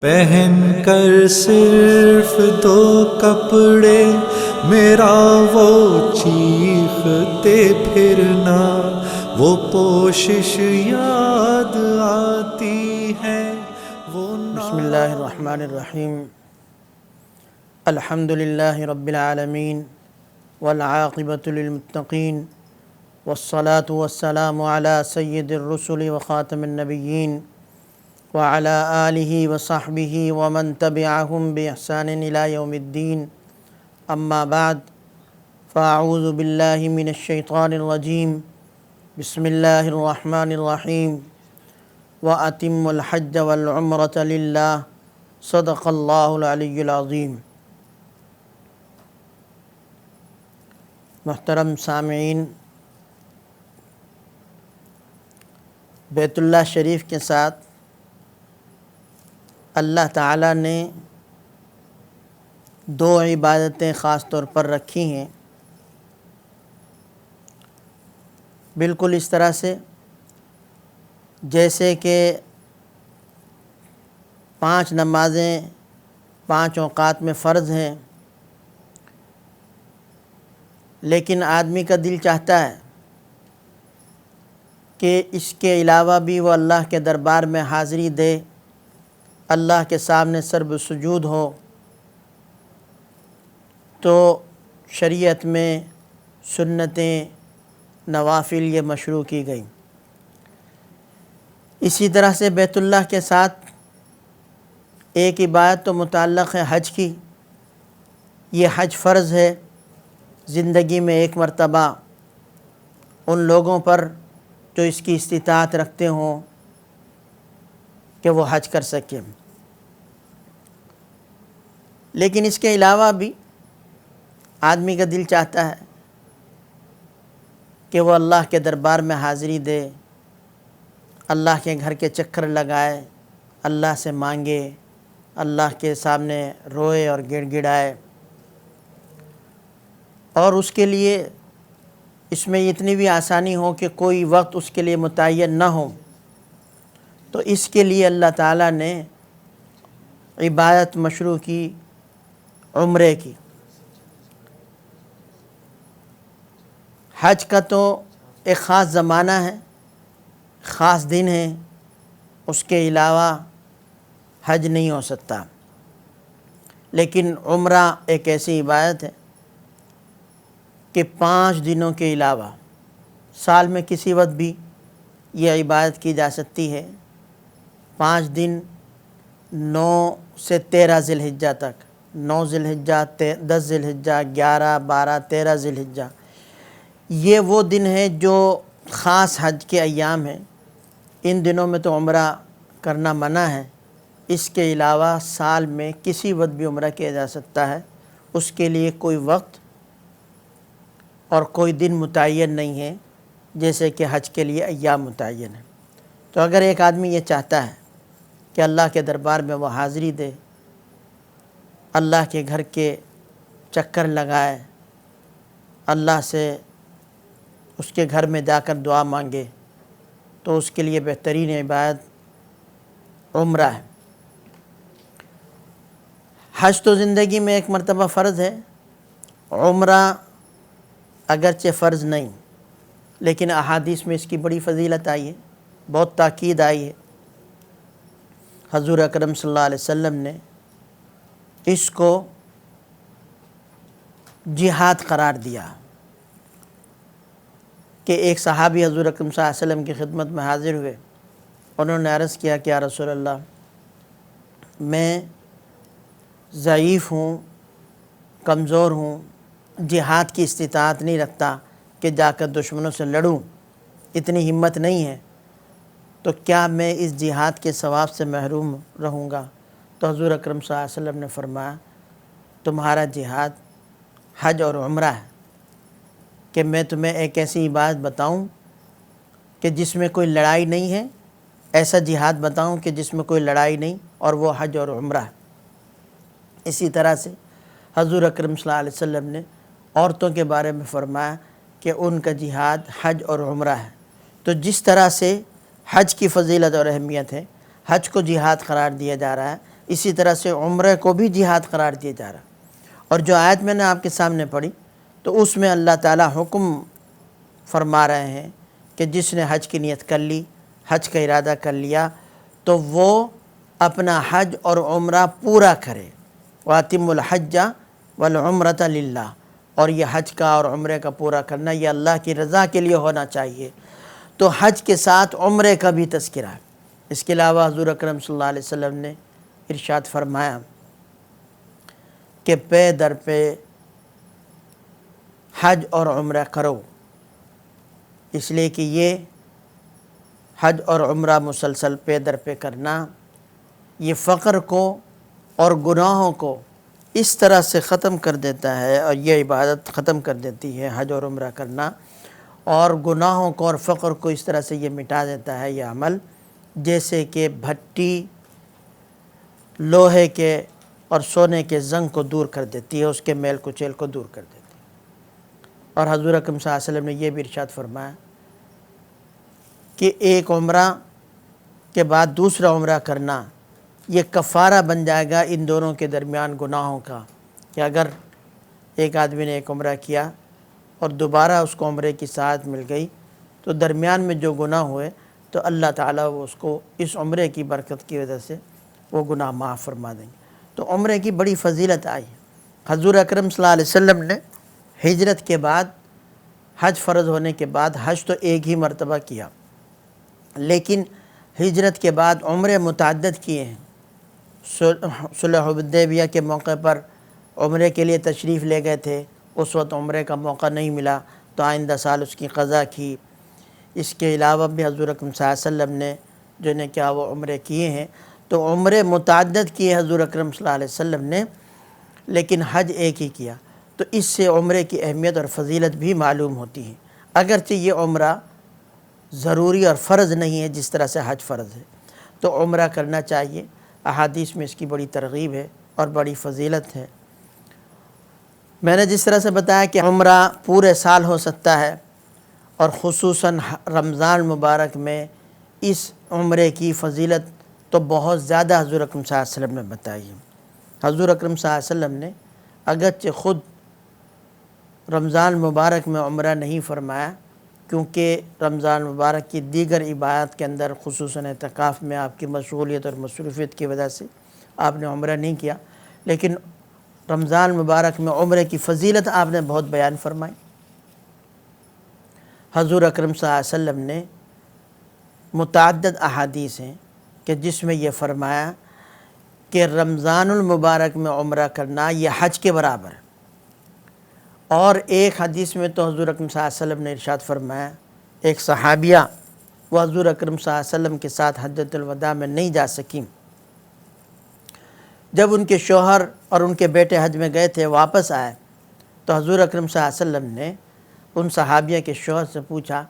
پہن کر صرف دو کپڑے میرا وہ چیختے پھرنا، وہ پوشش یاد آتی ہے وہ بسم اللہ الرحمن الرحیم۔ الحمد للہ رب العالمین والعاقبۃ للمتقین والصلاة والسلام علی سید الرسل وخاتم النبیین وعلی آلہ وصحبہ ومن تبعہم بإحسان الی یوم الدین، اما بعد فاعوذ باللہ من الشیطان الرجیم، بسم اللہ الرحمن الرحیم۔ وَأَتِمُّ الْحَجَّ وَالْعُمْرَةَ لِلَّهِ صدق اللہ العلی العظیم۔ محترم سامعین، بیت اللہ شریف کے ساتھ اللہ تعالیٰ نے دو عبادتیں خاص طور پر رکھی ہیں، بالکل اس طرح سے جیسے کہ 5 نمازیں 5 اوقات میں فرض ہیں، لیکن آدمی کا دل چاہتا ہے کہ اس کے علاوہ بھی وہ اللہ کے دربار میں حاضری دے، اللہ کے سامنے سرب سجود ہو، تو شریعت میں سنتیں نوافل یہ مشروع کی گئیں۔ اسی طرح سے بیت اللہ کے ساتھ ایک عبادت تو متعلق ہے حج کی، یہ حج فرض ہے زندگی میں ایک مرتبہ ان لوگوں پر جو اس کی استطاعت رکھتے ہوں کہ وہ حج کر سکیں، لیکن اس کے علاوہ بھی آدمی کا دل چاہتا ہے کہ وہ اللہ کے دربار میں حاضری دے، اللہ کے گھر کے چکر لگائے، اللہ سے مانگے، اللہ کے سامنے روئے اور گڑ گڑائے، اور اس کے لیے اس میں اتنی بھی آسانی ہو کہ کوئی وقت اس کے لیے متعین نہ ہو، تو اس کے لیے اللہ تعالیٰ نے عبادت مشروع کی عمرے کی۔ حج کا تو ایک خاص زمانہ ہے، خاص دن ہے، اس کے علاوہ حج نہیں ہو سکتا، لیکن عمرہ ایک ایسی عبادت ہے کہ 5 دنوں کے علاوہ سال میں کسی وقت بھی یہ عبادت کی جا سکتی ہے۔ 5 دن 9 سے 13 ذی الحجہ تک، 9 ذی الحجہ، 10 ذی الحجہ، 11، 12، 13 ذی الحجہ، یہ وہ دن ہے جو خاص حج کے ایام ہیں۔ ان دنوں میں تو عمرہ کرنا منع ہے، اس کے علاوہ سال میں کسی وقت بھی عمرہ کیا جا سکتا ہے، اس کے لیے کوئی وقت اور کوئی دن متعین نہیں ہے جیسے کہ حج کے لیے ایام متعین ہیں۔ تو اگر ایک آدمی یہ چاہتا ہے کہ اللہ کے دربار میں وہ حاضری دے، اللہ کے گھر کے چکر لگائے، اللہ سے اس کے گھر میں جا کر دعا مانگے، تو اس کے لیے بہترین عبادت عمرہ ہے۔ حج تو زندگی میں ایک مرتبہ فرض ہے، عمرہ اگرچہ فرض نہیں، لیکن احادیث میں اس کی بڑی فضیلت آئی ہے، بہت تاکید آئی ہے۔ حضور اکرم صلی اللہ علیہ وسلم نے اس کو جہاد قرار دیا کہ ایک صحابی حضور اکرم صلی اللہ علیہ وسلم کی خدمت میں حاضر ہوئے، انہوں نے عرض کیا کہ یا رسول اللہ، میں ضعیف ہوں، کمزور ہوں، جہاد کی استطاعت نہیں رکھتا کہ جا کر دشمنوں سے لڑوں، اتنی ہمت نہیں ہے، تو کیا میں اس جہاد کے ثواب سے محروم رہوں گا؟ تو حضور اکرم صلی اللہ علیہ وسلم نے فرمایا، تمہارا جہاد حج اور عمرہ ہے، کہ میں تمہیں ایک ایسی عبادت بتاؤں کہ جس میں کوئی لڑائی نہیں ہے، ایسا جہاد بتاؤں کہ جس میں کوئی لڑائی نہیں، اور وہ حج اور عمرہ ہے۔ اسی طرح سے حضور اکرم صلی اللہ علیہ وسلم نے عورتوں کے بارے میں فرمایا کہ ان کا جہاد حج اور عمرہ ہے۔ تو جس طرح سے حج کی فضیلت اور اہمیت ہے، حج کو جہاد قرار دیا جا رہا ہے، اسی طرح سے عمرے کو بھی جہاد قرار دیا جا رہا ہے۔ اور جو آیت میں نے آپ کے سامنے پڑھی تو اس میں اللہ تعالیٰ حکم فرما رہے ہیں کہ جس نے حج کی نیت کر لی، حج کا ارادہ کر لیا، تو وہ اپنا حج اور عمرہ پورا کرے۔ وَأَتِمُّ الْحَجَّ وَالْعُمْرَةَ لِلَّهِ، اور یہ حج کا اور عمرے کا پورا کرنا یہ اللہ کی رضا کے لیے ہونا چاہیے۔ تو حج کے ساتھ عمرے کا بھی تذکرہ ہے۔ اس کے علاوہ حضور اکرم صلی اللہ علیہ وسلم نے ارشاد فرمایا کہ پے در پہ حج اور عمرہ کرو، اس لیے کہ یہ حج اور عمرہ مسلسل پے در پہ کرنا یہ فقر کو اور گناہوں کو اس طرح سے ختم کر دیتا ہے، اور یہ عبادت ختم کر دیتی ہے حج اور عمرہ کرنا، اور گناہوں کو اور فقر کو اس طرح سے یہ مٹا دیتا ہے یہ عمل، جیسے کہ بھٹی لوہے کے اور سونے کے زنگ کو دور کر دیتی ہے، اس کے میل کچیل کو دور کر دیتی ہے۔ اور حضور اکرم صلی اللہ علیہ وسلم نے یہ بھی ارشاد فرمایا کہ ایک عمرہ کے بعد دوسرا عمرہ کرنا یہ کفارہ بن جائے گا ان دونوں کے درمیان گناہوں کا، کہ اگر ایک آدمی نے ایک عمرہ کیا اور دوبارہ اس کو عمرے کی سعادت مل گئی تو درمیان میں جو گناہ ہوئے تو اللہ تعالیٰ وہ اس کو اس عمرے کی برکت کی وجہ سے وہ گناہ معاف فرما دیں گے۔ تو عمرے کی بڑی فضیلت آئی ہے۔ حضور اکرم صلی اللہ علیہ وسلم نے ہجرت کے بعد حج فرض ہونے کے بعد حج تو ایک ہی مرتبہ کیا، لیکن ہجرت کے بعد عمرے متعدد کیے ہیں۔ صلح حدیبیہ کے موقع پر عمرے کے لیے تشریف لے گئے تھے، اس وقت عمرے کا موقع نہیں ملا تو آئندہ سال اس کی قضا کی۔ اس کے علاوہ بھی حضور اکرم صلی اللہ علیہ وسلم نے جو نے کیا وہ عمرے کیے ہیں، تو عمرے متعدد کیے حضور اکرم صلی اللہ علیہ وسلم نے، لیکن حج ایک ہی کیا۔ تو اس سے عمرے کی اہمیت اور فضیلت بھی معلوم ہوتی ہے، اگرچہ یہ عمرہ ضروری اور فرض نہیں ہے جس طرح سے حج فرض ہے، تو عمرہ کرنا چاہیے۔ احادیث میں اس کی بڑی ترغیب ہے اور بڑی فضیلت ہے۔ میں نے جس طرح سے بتایا کہ عمرہ پورے سال ہو سکتا ہے، اور خصوصاً رمضان مبارک میں اس عمرے کی فضیلت تو بہت زیادہ حضور اکرم صلی اللہ علیہ وسلم نے بتائی ہے۔ حضور اکرم صلی اللہ علیہ وسلم نے اگرچہ خود رمضان مبارک میں عمرہ نہیں فرمایا، کیونکہ رمضان مبارک کی دیگر عبادات کے اندر خصوصاً اعتکاف میں آپ کی مشغولیت اور مصروفیت کی وجہ سے آپ نے عمرہ نہیں کیا، لیکن رمضان مبارک میں عمرے کی فضیلت آپ نے بہت بیان فرمائی۔ حضور اکرم صلی اللہ علیہ وسلم نے متعدد احادیث ہیں کہ جس میں یہ فرمایا کہ رمضان المبارک میں عمرہ کرنا یہ حج کے برابر ہے۔ اور ایک حدیث میں تو حضور اکرم صلی اللہ علیہ وسلم نے ارشاد فرمایا، ایک صحابیہ وہ حضور اکرم صلی اللہ علیہ وسلم کے ساتھ حجۃ الوداع میں نہیں جا سکیں، جب ان کے شوہر اور ان کے بیٹے حج میں گئے تھے واپس آئے تو حضور اکرم صلی اللہ علیہ وسلم نے ان صحابیہ کے شوہر سے پوچھا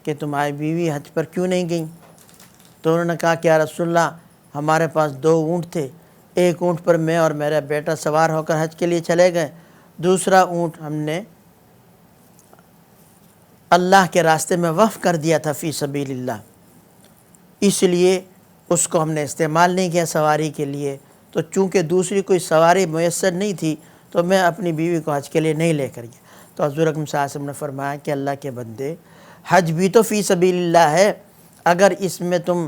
کہ تمہاری بیوی حج پر کیوں نہیں گئیں؟ تو انہوں نے کہا کہ یا رسول اللہ ہمارے پاس 2 اونٹ تھے، ایک اونٹ پر میں اور میرا بیٹا سوار ہو کر حج کے لیے چلے گئے، دوسرا اونٹ ہم نے اللہ کے راستے میں وقف کر دیا تھا فی سبیل اللہ، اس لیے اس کو ہم نے استعمال نہیں کیا سواری کے لیے، تو چونکہ دوسری کوئی سواری میسر نہیں تھی تو میں اپنی بیوی کو حج کے لیے نہیں لے کر گیا۔ تو حضور اکرم صلی اللہ علیہ وسلم نے فرمایا کہ اللہ کے بندے، حج بھی تو فی سبیل اللہ ہے، اگر اس میں تم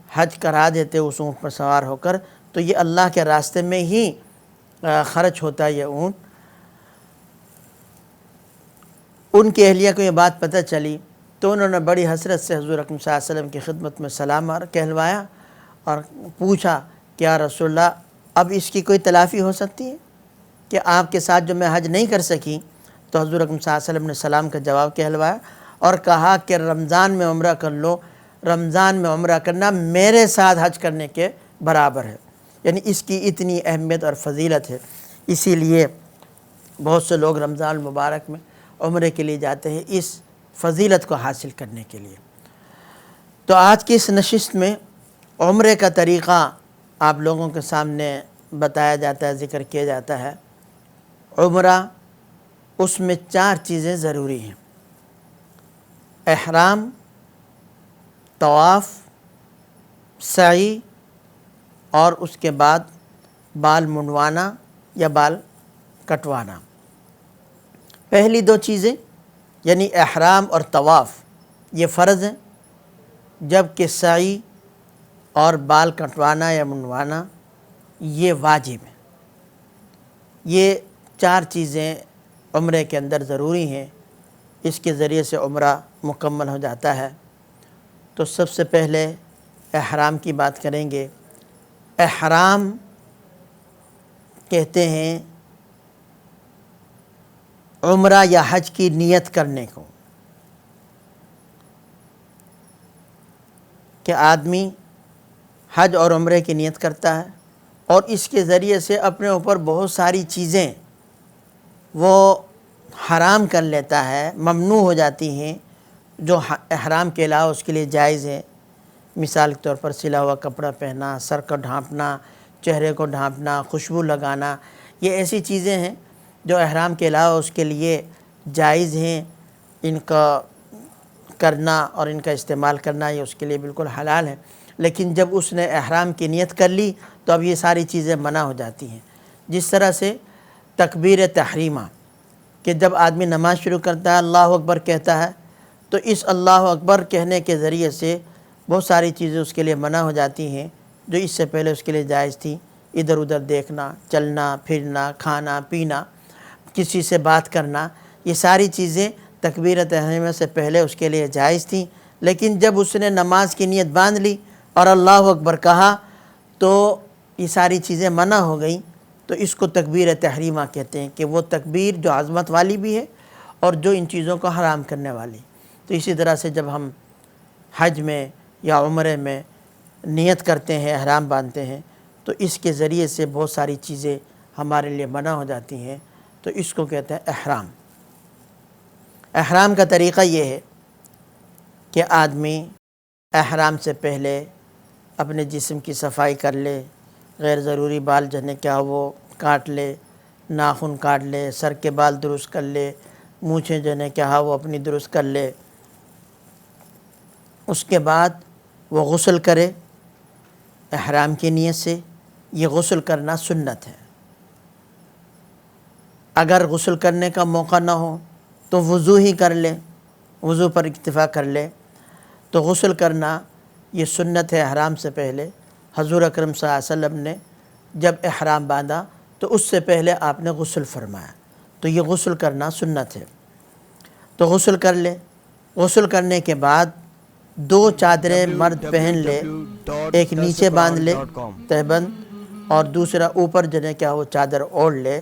حج کرا دیتے اس اونٹ پر سوار ہو کر تو یہ اللہ کے راستے میں ہی خرچ ہوتا ہے یہ اونٹ۔ ان کی اہلیہ کو یہ بات پتہ چلی تو انہوں نے بڑی حسرت سے حضور اکرم صلی اللہ علیہ وسلم کی خدمت میں سلام کہلوایا اور پوچھا کہ یا رسول اللہ اب اس کی کوئی تلافی ہو سکتی ہے کہ آپ کے ساتھ جو میں حج نہیں کر سکی؟ تو حضور اکرم صلی اللہ علیہ وسلم نے سلام کا جواب کہلوایا اور کہا کہ رمضان میں عمرہ کر لو، رمضان میں عمرہ کرنا میرے ساتھ حج کرنے کے برابر ہے، یعنی اس کی اتنی اہمیت اور فضیلت ہے۔ اسی لیے بہت سے لوگ رمضان المبارک میں عمرے کے لیے جاتے ہیں اس فضیلت کو حاصل کرنے کے لیے۔ تو آج کی اس نشست میں عمرے کا طریقہ آپ لوگوں کے سامنے بتایا جاتا ہے، ذکر کیا جاتا ہے۔ عمرہ اس میں 4 چیزیں ضروری ہیں: احرام، طواف، سعی اور اس کے بعد بال منڈوانا یا بال کٹوانا۔ پہلی دو چیزیں یعنی احرام اور طواف یہ فرض ہیں، جبکہ سعی اور بال کٹوانا یا منڈوانا یہ واجب ہے۔ یہ چار چیزیں عمرے کے اندر ضروری ہیں، اس کے ذریعے سے عمرہ مکمل ہو جاتا ہے۔ تو سب سے پہلے احرام کی بات کریں گے۔ احرام کہتے ہیں عمرہ یا حج کی نیت کرنے کو، کہ آدمی حج اور عمرے کی نیت کرتا ہے اور اس کے ذریعے سے اپنے اوپر بہت ساری چیزیں وہ حرام کر لیتا ہے، ممنوع ہو جاتی ہیں، جو احرام کے علاوہ اس کے لیے جائز ہے۔ مثال کے طور پر سلا ہوا کپڑا پہننا، سر کو ڈھانپنا، چہرے کو ڈھانپنا، خوشبو لگانا، یہ ایسی چیزیں ہیں جو احرام کے علاوہ اس کے لیے جائز ہیں۔ ان کا کرنا اور ان کا استعمال کرنا یہ اس کے لیے بالکل حلال ہے۔ لیکن جب اس نے احرام کی نیت کر لی تو اب یہ ساری چیزیں منع ہو جاتی ہیں۔ جس طرح سے تکبیر تحریمہ، کہ جب آدمی نماز شروع کرتا ہے اللہ اکبر کہتا ہے، تو اس اللہ اکبر کہنے کے ذریعے سے بہت ساری چیزیں اس کے لیے منع ہو جاتی ہیں جو اس سے پہلے اس کے لیے جائز تھی۔ ادھر ادھر دیکھنا، چلنا پھرنا، کھانا پینا، کسی سے بات کرنا، یہ ساری چیزیں تکبیر تحریمہ سے پہلے اس کے لیے جائز تھیں۔ لیکن جب اس نے نماز کی نیت باندھ لی اور اللہ اکبر کہا تو یہ ساری چیزیں منع ہو گئیں۔ تو اس کو تکبیر تحریمہ کہتے ہیں، کہ وہ تکبیر جو عظمت والی بھی ہے اور جو ان چیزوں کو حرام کرنے والی۔ تو اسی طرح سے جب ہم حج میں یا عمرے میں نیت کرتے ہیں، احرام باندھتے ہیں، تو اس کے ذریعے سے بہت ساری چیزیں ہمارے لیے منع ہو جاتی ہیں۔ تو اس کو کہتے ہیں احرام۔ احرام کا طریقہ یہ ہے کہ آدمی احرام سے پہلے اپنے جسم کی صفائی کر لے، غیر ضروری بال جنے کیا وہ کاٹ لے، ناخن کاٹ لے، سر کے بال درست کر لے، مونچھیں جنے کیا وہ اپنی درست کر لے۔ اس کے بعد وہ غسل کرے احرام کی نیت سے۔ یہ غسل کرنا سنت ہے۔ اگر غسل کرنے کا موقع نہ ہو تو وضو ہی کر لے، وضو پر اکتفا کر لے۔ تو غسل کرنا یہ سنت ہے احرام سے پہلے۔ حضور اکرم صلی اللہ علیہ وسلم نے جب احرام باندھا تو اس سے پہلے آپ نے غسل فرمایا، تو یہ غسل کرنا سنت ہے۔ تو غسل کر لے۔ غسل کرنے کے بعد دو چادریں مرد پہن لے، ایک نیچے باندھ لے تہبند، اور دوسرا اوپر جنے کیا وہ چادر اوڑھ لے۔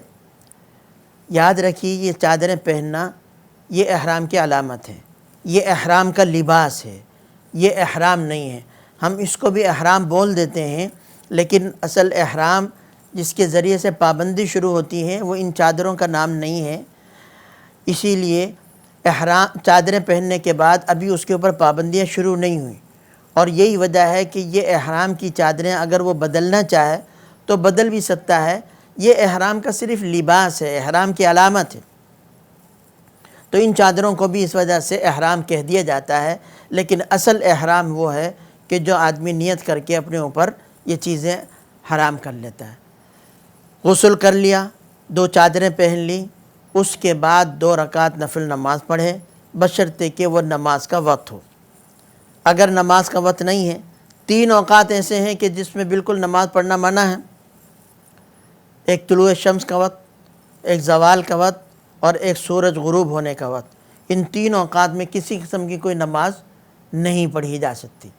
یاد رکھیے یہ چادریں پہننا یہ احرام کی علامت ہے، یہ احرام کا لباس ہے، یہ احرام نہیں ہے۔ ہم اس کو بھی احرام بول دیتے ہیں، لیکن اصل احرام جس کے ذریعے سے پابندی شروع ہوتی ہے وہ ان چادروں کا نام نہیں ہے۔ اسی لیے احرام چادریں پہننے کے بعد ابھی اس کے اوپر پابندیاں شروع نہیں ہوئیں، اور یہی وجہ ہے کہ یہ احرام کی چادریں اگر وہ بدلنا چاہے تو بدل بھی سکتا ہے۔ یہ احرام کا صرف لباس ہے، احرام کی علامت ہے۔ تو ان چادروں کو بھی اس وجہ سے احرام کہہ دیا جاتا ہے، لیکن اصل احرام وہ ہے کہ جو آدمی نیت کر کے اپنے اوپر یہ چیزیں حرام کر لیتا ہے۔ غسل کر لیا، دو چادریں پہن لی، اس کے بعد 2 رکعت نفل نماز پڑھے، بشرطے کہ وہ نماز کا وقت ہو۔ اگر نماز کا وقت نہیں ہے، 3 اوقات ایسے ہیں کہ جس میں بالکل نماز پڑھنا منع ہے۔ ایک طلوع شمس کا وقت، ایک زوال کا وقت، اور ایک سورج غروب ہونے کا وقت۔ ان 3 اوقات میں کسی قسم کی کوئی نماز نہیں پڑھی جا سکتی۔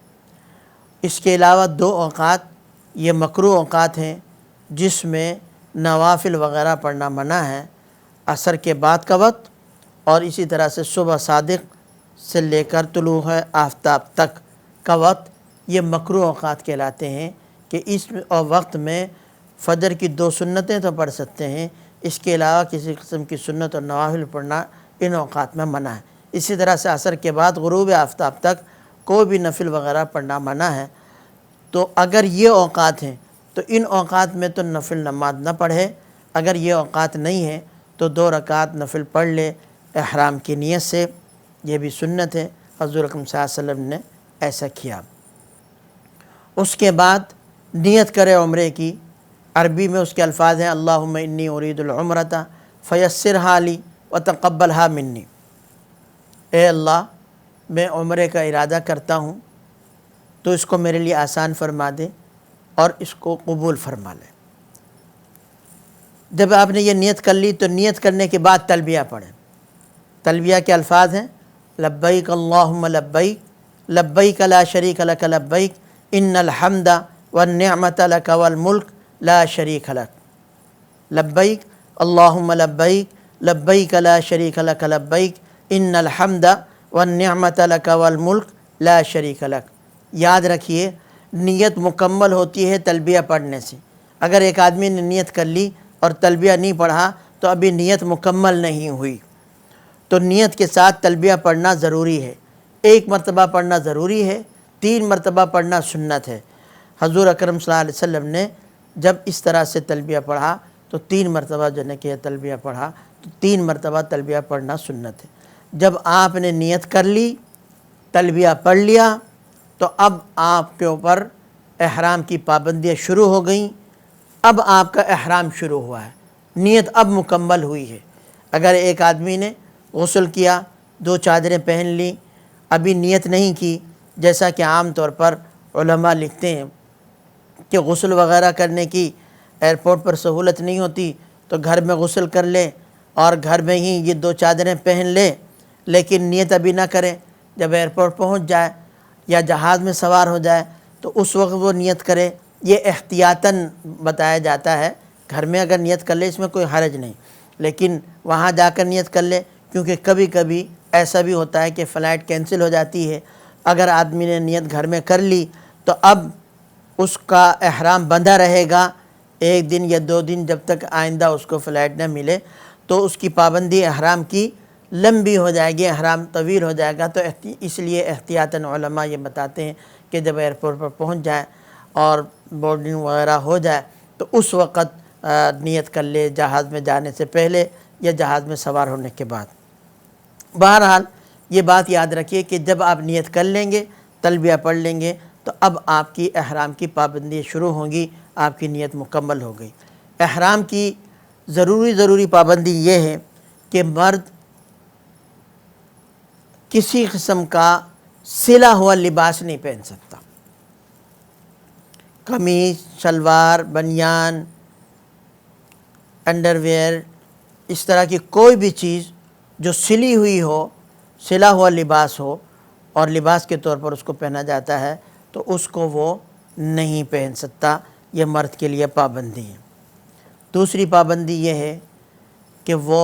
اس کے علاوہ 2 اوقات یہ مکروہ اوقات ہیں جس میں نوافل وغیرہ پڑھنا منع ہے۔ عصر کے بعد کا وقت اور اسی طرح سے صبح صادق سے لے کر طلوع آفتاب تک کا وقت، یہ مکروہ اوقات کہلاتے ہیں، کہ اس وقت میں فجر کی 2 سنتیں تو پڑھ سکتے ہیں، اس کے علاوہ کسی قسم کی سنت اور نوافل پڑھنا ان اوقات میں منع ہے۔ اسی طرح سے عصر کے بعد غروب آفتاب تک کوئی بھی نفل وغیرہ پڑھنا منع ہے۔ تو اگر یہ اوقات ہیں تو ان اوقات میں تو نفل نماز نہ پڑھے۔ اگر یہ اوقات نہیں ہیں تو 2 رکعت نفل پڑھ لے احرام کی نیت سے، یہ بھی سنت ہے۔ حضور اکرم صلی اللہ علیہ وسلم نے ایسا کیا۔ اس کے بعد نیت کرے عمرے کی۔ عربی میں اس کے الفاظ ہیں اللہم انی ارید العمرۃ فیسرھا لی وتقبلھا منی، اے اللہ میں عمرے کا ارادہ کرتا ہوں تو اس کو میرے لیے آسان فرما دے اور اس کو قبول فرما لے۔ جب آپ نے یہ نیت کر لی تو نیت کرنے کے بعد تلبیہ پڑھیں۔ تلبیہ کے الفاظ ہیں لبیک اللہم لبیک لبیک لا شریک لک لبیک ان الحمد والنعمت لک والملک لا شریک لک، لبیک اللہم لبیک لبیک لا شریک لک لبیک ان الحمد والنعمت لک والملک لا شریک لک۔ یاد رکھیے نیت مکمل ہوتی ہے تلبیہ پڑھنے سے۔ اگر ایک آدمی نے نیت کر لی اور تلبیہ نہیں پڑھا تو ابھی نیت مکمل نہیں ہوئی۔ تو نیت کے ساتھ تلبیہ پڑھنا ضروری ہے، ایک مرتبہ پڑھنا ضروری ہے، 3 مرتبہ پڑھنا سنت ہے۔ حضور اکرم صلی اللہ علیہ وسلم نے جب اس طرح سے تلبیہ پڑھا تو 3 مرتبہ جو ہے کہ تلبیہ پڑھا تو 3 مرتبہ تلبیہ پڑھنا سنت ہے۔ جب آپ نے نیت کر لی، تلبیہ پڑھ لیا، تو اب آپ کے اوپر احرام کی پابندیاں شروع ہو گئیں۔ اب آپ کا احرام شروع ہوا ہے، نیت اب مکمل ہوئی ہے۔ اگر ایک آدمی نے غسل کیا، 2 چادریں پہن لی، ابھی نیت نہیں کی، جیسا کہ عام طور پر علماء لکھتے ہیں کہ غسل وغیرہ کرنے کی ایئرپورٹ پر سہولت نہیں ہوتی تو گھر میں غسل کر لے اور گھر میں ہی یہ 2 چادریں پہن لے، لیکن نیت ابھی نہ کرے۔ جب ایئرپورٹ پہنچ جائے یا جہاز میں سوار ہو جائے تو اس وقت وہ نیت کرے۔ یہ احتیاطاً بتایا جاتا ہے، گھر میں اگر نیت کر لے اس میں کوئی حرج نہیں، لیکن وہاں جا کر نیت کر لے، کیونکہ کبھی کبھی ایسا بھی ہوتا ہے کہ فلائٹ کینسل ہو جاتی ہے۔ اگر آدمی نے نیت گھر میں کر لی تو اب اس کا احرام بندھا رہے گا 1 دن یا 2 دن، جب تک آئندہ اس کو فلائٹ نہ ملے، تو اس کی پابندی احرام کی لمبی ہو جائے گی، احرام طویل ہو جائے گا۔ تو اس لیے احتیاطاً علماء یہ بتاتے ہیں کہ جب ایئرپورٹ پر پہنچ جائے اور بورڈنگ وغیرہ ہو جائے تو اس وقت نیت کر لے، جہاز میں جانے سے پہلے یا جہاز میں سوار ہونے کے بعد۔ بہرحال یہ بات یاد رکھیے کہ جب آپ نیت کر لیں گے، تلبیہ پڑھ لیں گے، تو اب آپ کی احرام کی پابندی شروع ہوں گی، آپ کی نیت مکمل ہو گئی۔ احرام کی ضروری پابندی یہ ہے کہ مرد کسی قسم کا سلا ہوا لباس نہیں پہن سکتا۔ قمیص، شلوار، بنیان، انڈر ویئر، اس طرح کی کوئی بھی چیز جو سلی ہوئی ہو، سلا ہوا لباس ہو اور لباس کے طور پر اس کو پہنا جاتا ہے تو اس کو وہ نہیں پہن سکتا۔ یہ مرد کے لیے پابندی ہے۔ دوسری پابندی یہ ہے کہ وہ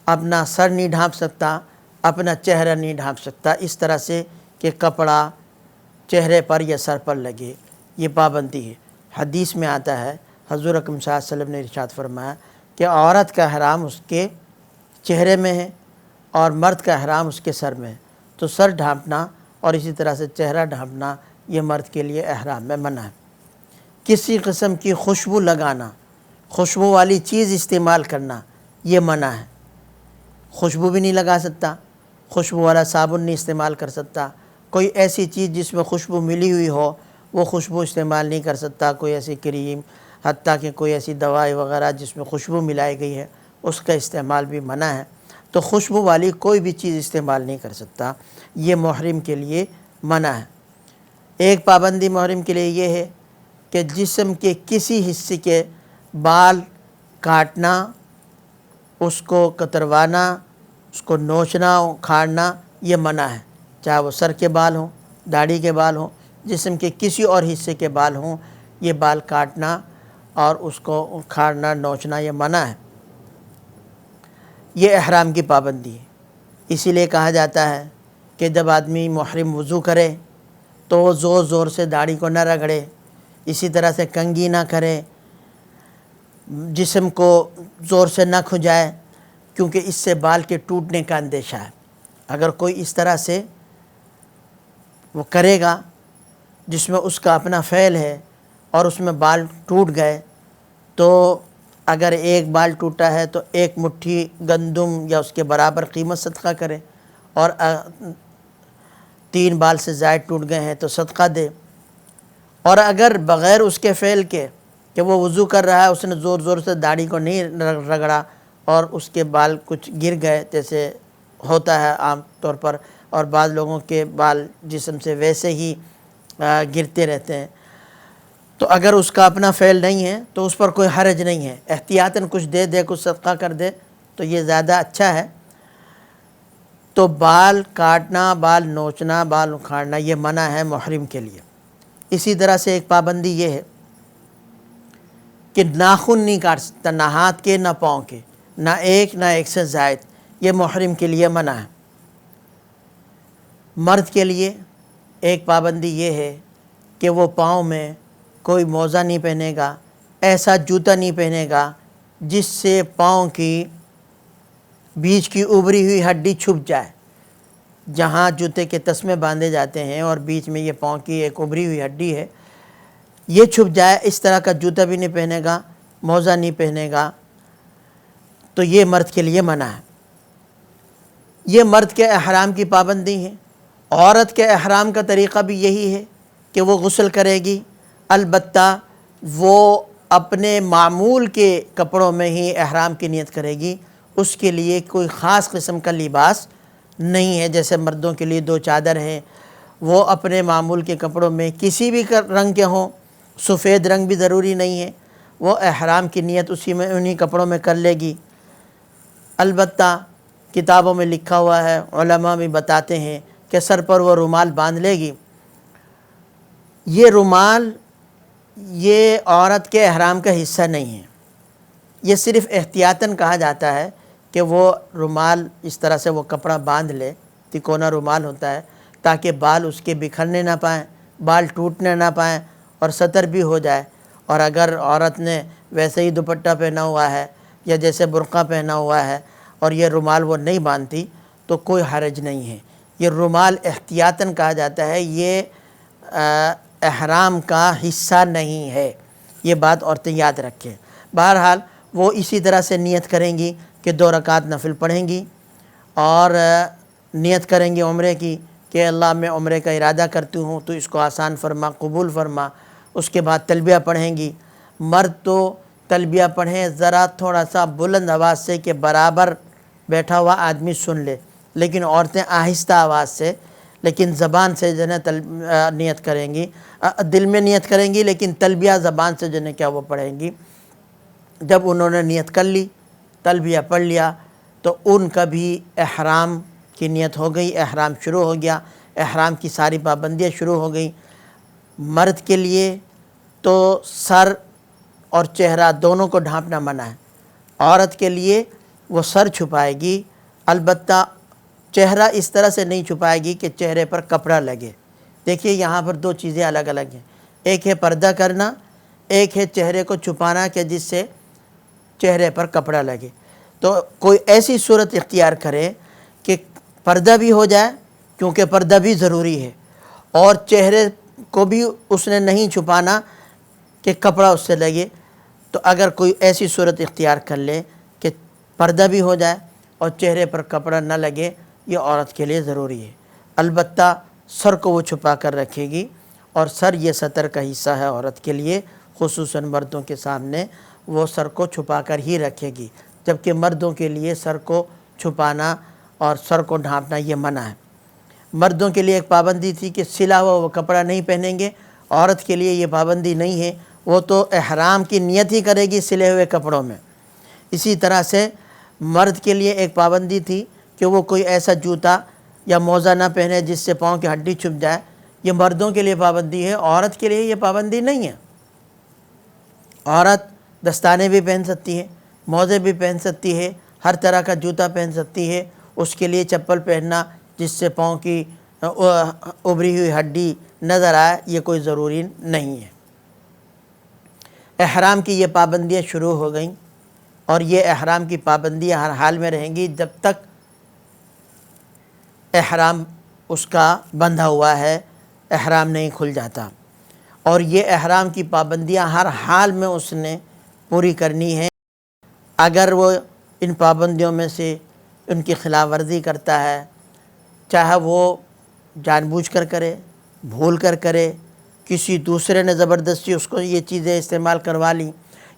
اپنا سر نہیں ڈھانپ سکتا، اپنا چہرہ نہیں ڈھانپ سکتا اس طرح سے کہ کپڑا چہرے پر یا سر پر لگے، یہ پابندی ہے۔ حدیث میں آتا ہے، حضور اکرم صلی اللہ علیہ وسلم نے ارشاد فرمایا کہ عورت کا احرام اس کے چہرے میں ہے اور مرد کا احرام اس کے سر میں ہے، تو سر ڈھانپنا اور اسی طرح سے چہرہ ڈھانپنا یہ مرد کے لیے احرام میں منع ہے۔ کسی قسم کی خوشبو لگانا، خوشبو والی چیز استعمال کرنا یہ منع ہے۔ خوشبو بھی نہیں لگا سکتا، خوشبو والا صابن نہیں استعمال کر سکتا، کوئی ایسی چیز جس میں خوشبو ملی ہوئی ہو وہ خوشبو استعمال نہیں کر سکتا، کوئی ایسی کریم، حتیٰ کہ کوئی ایسی دوائی وغیرہ جس میں خوشبو ملائی گئی ہے اس کا استعمال بھی منع ہے۔ تو خوشبو والی کوئی بھی چیز استعمال نہیں کر سکتا، یہ محرم کے لیے منع ہے۔ ایک پابندی محرم کے لیے یہ ہے کہ جسم کے کسی حصے کے بال کاٹنا، اس کو کتروانا، اس کو نوچنا، اکھاڑنا یہ منع ہے، چاہے وہ سر کے بال ہوں، داڑھی کے بال ہوں، جسم کے کسی اور حصے کے بال ہوں، یہ بال کاٹنا اور اس کو اکھاڑنا، نوچنا یہ منع ہے۔ یہ احرام کی پابندی ہے۔ اسی لیے کہا جاتا ہے کہ جب آدمی محرم وضو کرے تو وہ زور زور سے داڑھی کو نہ رگڑے، اسی طرح سے کنگھی نہ کرے، جسم کو زور سے نہ کھجائے، کیونکہ اس سے بال کے ٹوٹنے کا اندیشہ ہے۔ اگر کوئی اس طرح سے وہ کرے گا جس میں اس کا اپنا فعل ہے اور اس میں بال ٹوٹ گئے، تو اگر ایک بال ٹوٹا ہے تو 1 مٹھی گندم یا اس کے برابر قیمت صدقہ کرے، اور 3 بال سے زائد ٹوٹ گئے ہیں تو صدقہ دے۔ اور اگر بغیر اس کے فعل کے کہ وہ وضو کر رہا ہے، اس نے زور زور سے داڑھی کو نہیں رگڑا اور اس کے بال کچھ گر گئے، جیسے ہوتا ہے عام طور پر، اور بعض لوگوں کے بال جسم سے ویسے ہی گرتے رہتے ہیں، تو اگر اس کا اپنا فعل نہیں ہے تو اس پر کوئی حرج نہیں ہے، احتیاطاً کچھ دے دے، کچھ صدقہ کر دے تو یہ زیادہ اچھا ہے۔ تو بال کاٹنا، بال نوچنا، بال اکھاڑنا یہ منع ہے محرم کے لیے۔ اسی طرح سے ایک پابندی یہ ہے کہ ناخن نہیں کاٹ سکتا، نہ ہاتھ کے نہ پاؤں کے، نہ ایک سے زائد، یہ محرم کے لیے منع ہے۔ مرد کے لیے ایک پابندی یہ ہے کہ وہ پاؤں میں کوئی موزہ نہیں پہنے گا، ایسا جوتا نہیں پہنے گا جس سے پاؤں کی بیچ کی ابری ہوئی ہڈی چھپ جائے۔ جہاں جوتے کے تسمے باندھے جاتے ہیں اور بیچ میں یہ پاؤں کی ایک ابری ہوئی ہڈی ہے، یہ چھپ جائے، اس طرح کا جوتا بھی نہیں پہنے گا، موزہ نہیں پہنے گا، تو یہ مرد کے لیے منع ہے۔ یہ مرد کے احرام کی پابندی ہے۔ عورت کے احرام کا طریقہ بھی یہی ہے کہ وہ غسل کرے گی، البتہ وہ اپنے معمول کے کپڑوں میں ہی احرام کی نیت کرے گی، اس کے لیے کوئی خاص قسم کا لباس نہیں ہے۔ جیسے مردوں کے لیے 2 چادر ہیں، وہ اپنے معمول کے کپڑوں میں کسی بھی رنگ کے ہوں، سفید رنگ بھی ضروری نہیں ہے، وہ احرام کی نیت اسی میں انہی کپڑوں میں کر لے گی۔ البتہ کتابوں میں لکھا ہوا ہے، علماء بھی بتاتے ہیں کہ سر پر وہ رومال باندھ لے گی۔ یہ رومال یہ عورت کے احرام کا حصہ نہیں ہے، یہ صرف احتیاطاً کہا جاتا ہے کہ وہ رومال اس طرح سے وہ کپڑا باندھ لے، تکونا رومال ہوتا ہے، تاکہ بال اس کے بکھرنے نہ پائیں، بال ٹوٹنے نہ پائیں اور ستر بھی ہو جائے۔ اور اگر عورت نے ویسے ہی دوپٹہ پہنا ہوا ہے یا جیسے برقع پہنا ہوا ہے اور یہ رومال وہ نہیں باندھتی تو کوئی حرج نہیں ہے۔ یہ رومال احتیاطاً کہا جاتا ہے، یہ احرام کا حصہ نہیں ہے، یہ بات عورتیں یاد رکھیں۔ بہرحال وہ اسی طرح سے نیت کریں گی کہ 2 رکعت نفل پڑھیں گی اور نیت کریں گی عمرے کی کہ اللہ میں عمرے کا ارادہ کرتی ہوں، تو اس کو آسان فرما، قبول فرما۔ اس کے بعد تلبیہ پڑھیں گی۔ مرد تو تلبیہ پڑھیں ذرا تھوڑا سا بلند آواز سے کہ برابر بیٹھا ہوا آدمی سن لے، لیکن عورتیں آہستہ آواز سے، لیکن زبان سے جو ہے نیت کریں گی، دل میں نیت کریں گی، لیکن تلبیہ زبان سے جو ہے کیا وہ پڑھیں گی۔ جب انہوں نے نیت کر لی، تلبیہ پڑھ لیا، تو ان کا بھی احرام کی نیت ہو گئی، احرام شروع ہو گیا، احرام کی ساری پابندیاں شروع ہو گئیں۔ مرد کے لیے تو سر اور چہرہ دونوں کو ڈھانپنا منع ہے۔ عورت کے لیے وہ سر چھپائے گی، البتہ چہرہ اس طرح سے نہیں چھپائے گی کہ چہرے پر کپڑا لگے۔ دیکھیے یہاں پر 2 چیزیں الگ الگ ہیں، ایک ہے پردہ کرنا، ایک ہے چہرے کو چھپانا کہ جس سے چہرے پر کپڑا لگے۔ تو کوئی ایسی صورت اختیار کرے کہ پردہ بھی ہو جائے، کیونکہ پردہ بھی ضروری ہے، اور چہرے کو بھی اس نے نہیں چھپانا کہ کپڑا اس سے لگے۔ تو اگر کوئی ایسی صورت اختیار کر لے کہ پردہ بھی ہو جائے اور چہرے پر کپڑا نہ لگے، یہ عورت کے لیے ضروری ہے۔ البتہ سر کو وہ چھپا کر رکھے گی، اور سر یہ ستر کا حصہ ہے عورت کے لیے، خصوصاً مردوں کے سامنے وہ سر کو چھپا کر ہی رکھے گی، جبکہ مردوں کے لیے سر کو چھپانا اور سر کو ڈھانپنا یہ منع ہے۔ مردوں کے لیے ایک پابندی تھی کہ سلا ہوا وہ کپڑا نہیں پہنیں گے، عورت کے لیے یہ پابندی نہیں ہے، وہ تو احرام کی نیت ہی کرے گی سلے ہوئے کپڑوں میں۔ اسی طرح سے مرد کے لیے ایک پابندی تھی کہ وہ کوئی ایسا جوتا یا موزہ نہ پہنے جس سے پاؤں کی ہڈی چھپ جائے، یہ مردوں کے لیے پابندی ہے، عورت کے لیے یہ پابندی نہیں ہے۔ عورت دستانے بھی پہن سکتی ہے، موزے بھی پہن سکتی ہے، ہر طرح کا جوتا پہن سکتی ہے، اس کے لیے چپل پہننا جس سے پاؤں کی ابری ہوئی ہڈی نظر آئے یہ کوئی ضروری نہیں ہے۔ احرام کی یہ پابندیاں شروع ہو گئیں، اور یہ احرام کی پابندیاں ہر حال میں رہیں گی جب تک احرام اس کا بندھا ہوا ہے، احرام نہیں کھل جاتا۔ اور یہ احرام کی پابندیاں ہر حال میں اس نے پوری کرنی ہے۔ اگر وہ ان پابندیوں میں سے ان کی خلاف ورزی کرتا ہے، چاہے وہ جان بوجھ کر کرے، بھول کر کرے، کسی دوسرے نے زبردستی اس کو یہ چیزیں استعمال کروا لی،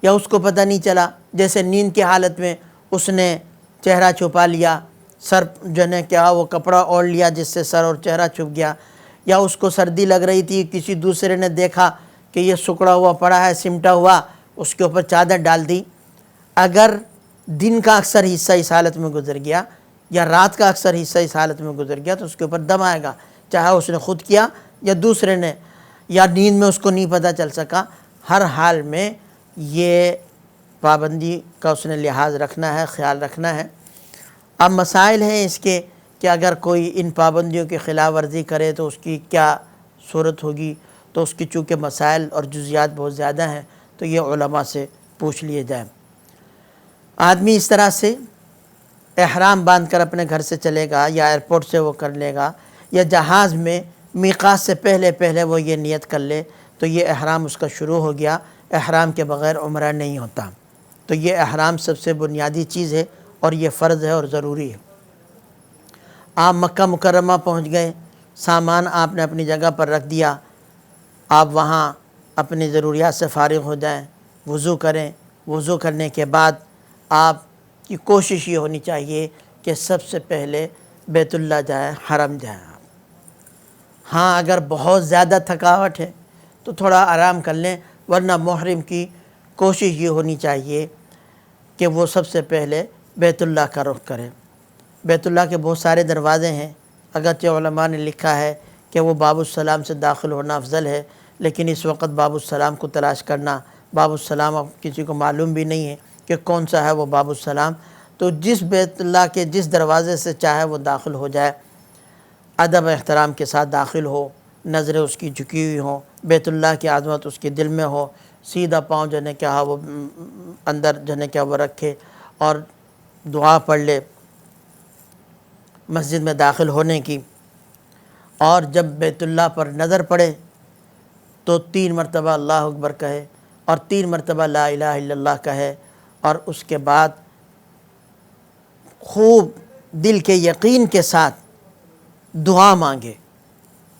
یا اس کو پتہ نہیں چلا، جیسے نیند کی حالت میں اس نے چہرہ چھپا لیا، سر جو ہے کیا وہ کپڑا اوڑھ لیا جس سے سر اور چہرہ چھپ گیا، یا اس کو سردی لگ رہی تھی، کسی دوسرے نے دیکھا کہ یہ سکڑا ہوا پڑا ہے، سمٹا ہوا، اس کے اوپر چادر ڈال دی۔ اگر دن کا اکثر حصہ اس حالت میں گزر گیا یا رات کا اکثر حصہ اس حالت میں گزر گیا تو اس کے اوپر دم آئے گا، چاہے اس نے خود کیا یا دوسرے نے، یا نیند میں اس کو نہیں پتہ چل سکا۔ ہر حال میں یہ پابندی کا اس نے لحاظ رکھنا ہے، خیال رکھنا ہے۔ اب مسائل ہیں اس کے کہ اگر کوئی ان پابندیوں کی خلاف ورزی کرے تو اس کی کیا صورت ہوگی، تو اس کی چونکہ مسائل اور جزیات بہت زیادہ ہیں تو یہ علماء سے پوچھ لیے جائیں۔ آدمی اس طرح سے احرام باندھ کر اپنے گھر سے چلے گا یا ایئرپورٹ سے وہ کر لے گا، یا جہاز میں میقات سے پہلے وہ یہ نیت کر لے تو یہ احرام اس کا شروع ہو گیا۔ احرام کے بغیر عمرہ نہیں ہوتا، تو یہ احرام سب سے بنیادی چیز ہے اور یہ فرض ہے اور ضروری ہے۔ آپ مکہ مکرمہ پہنچ گئے، سامان آپ نے اپنی جگہ پر رکھ دیا، آپ وہاں اپنی ضروریات سے فارغ ہو جائیں، وضو کریں، وضو کرنے کے بعد آپ کی کوشش یہ ہونی چاہیے کہ سب سے پہلے بیت اللہ جائیں، حرم جائیں۔ ہاں اگر بہت زیادہ تھکاوٹ ہے تو تھوڑا آرام کر لیں، ورنہ محرم کی کوشش یہ ہونی چاہیے کہ وہ سب سے پہلے بیت اللہ کا رخ کرے۔ بیت اللہ کے بہت سارے دروازے ہیں، اگرچہ علماء نے لکھا ہے کہ وہ باب السلام سے داخل ہونا افضل ہے، لیکن اس وقت باب السلام کو تلاش کرنا، باب السلام اب کسی کو معلوم بھی نہیں ہے کہ کون سا ہے وہ باب السلام، تو جس بیت اللہ کے جس دروازے سے چاہے وہ داخل ہو جائے، ادب احترام کے ساتھ داخل ہو، نظریں اس کی جھکی ہوئی ہوں، بیت اللہ کی عظمت اس کے دل میں ہو، سیدھا پاؤں جو ہے کیا وہ اندر جو ہے کیا وہ رکھے اور دعا پڑھ لے مسجد میں داخل ہونے کی۔ اور جب بیت اللہ پر نظر پڑے تو 3 مرتبہ اللہ اکبر کہے اور 3 مرتبہ لا الہ الا اللہ کہے، اور اس کے بعد خوب دل کے یقین کے ساتھ دعا مانگے۔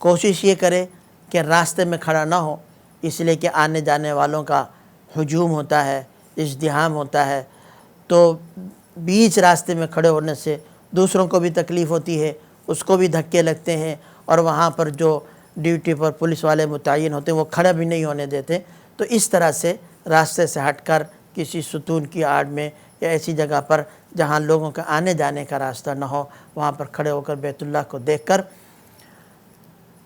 کوشش یہ کرے کہ راستے میں کھڑا نہ ہو، اس لیے کہ آنے جانے والوں کا ہجوم ہوتا ہے، ازدحام ہوتا ہے، تو بیچ راستے میں کھڑے ہونے سے دوسروں کو بھی تکلیف ہوتی ہے، اس کو بھی دھکے لگتے ہیں، اور وہاں پر جو ڈیوٹی پر پولیس والے متعین ہوتے ہیں وہ کھڑا بھی نہیں ہونے دیتے۔ تو اس طرح سے راستے سے ہٹ کر کسی ستون کی آڑ میں یا ایسی جگہ پر جہاں لوگوں کا آنے جانے کا راستہ نہ ہو، وہاں پر کھڑے ہو کر بیت اللہ کو دیکھ کر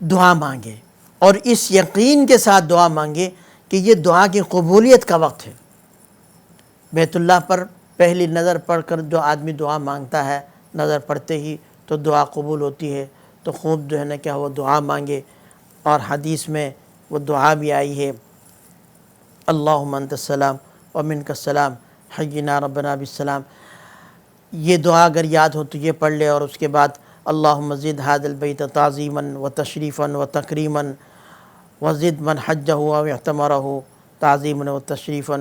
دعا مانگے، اور اس یقین کے ساتھ دعا مانگے کہ یہ دعا کی قبولیت کا وقت ہے۔ بیت اللہ پر پہلی نظر پڑھ کر جو آدمی دعا مانگتا ہے، نظر پڑتے ہی تو دعا قبول ہوتی ہے، تو خوب جو ہے نا کیا وہ دعا مانگے۔ اور حدیث میں وہ دعا بھی آئی ہے، اللہم انت السلام ومنک السلام حینا ربنا بالسلام۔ یہ دعا اگر یاد ہو تو یہ پڑھ لے، اور اس کے بعد اللہم زد ھذا البیت تعظیما وتشریفا وتکریما وزد من حجہ او اعتمرہ تعظیما وتشریفا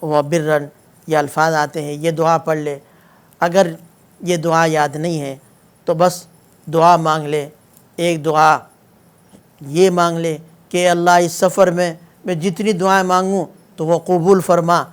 وبرا، یہ الفاظ آتے ہیں، یہ دعا پڑھ لے۔ اگر یہ دعا یاد نہیں ہے تو بس دعا مانگ لے۔ ایک دعا یہ مانگ لے کہ اللہ اس سفر میں جتنی دعائیں مانگوں تو وہ قبول فرما،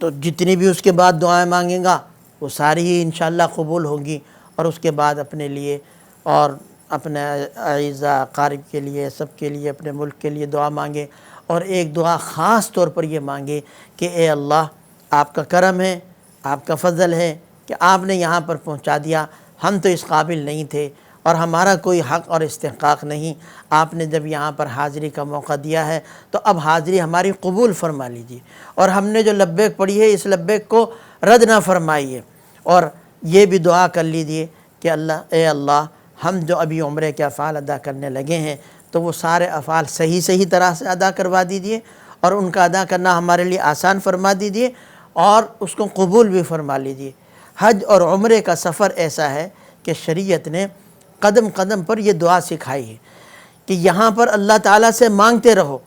تو جتنی بھی اس کے بعد دعائیں مانگے گا وہ ساری ہی انشاءاللہ قبول ہوگی۔ اور اس کے بعد اپنے لیے اور اپنے اعزاء اقارب کے لیے، سب کے لیے، اپنے ملک کے لیے دعا مانگے۔ اور ایک دعا خاص طور پر یہ مانگے کہ اے اللہ، آپ کا کرم ہے، آپ کا فضل ہے کہ آپ نے یہاں پر پہنچا دیا، ہم تو اس قابل نہیں تھے اور ہمارا کوئی حق اور استحقاق نہیں، آپ نے جب یہاں پر حاضری کا موقع دیا ہے تو اب حاضری ہماری قبول فرما لیجیے، اور ہم نے جو لبیک پڑھی ہے اس لبیک کو رد نہ فرمائیے۔ اور یہ بھی دعا کر لیجیے کہ اے اللہ، ہم جو ابھی عمرے کے افعال ادا کرنے لگے ہیں تو وہ سارے افعال صحیح طرح سے ادا کروا دیجیے، اور ان کا ادا کرنا ہمارے لیے آسان فرما دیجیے، اور اس کو قبول بھی فرما لیجیے۔ حج اور عمرے کا سفر ایسا ہے کہ شریعت نے قدم قدم پر یہ دعا سکھائی ہے کہ یہاں پر اللہ تعالیٰ سے مانگتے رہو،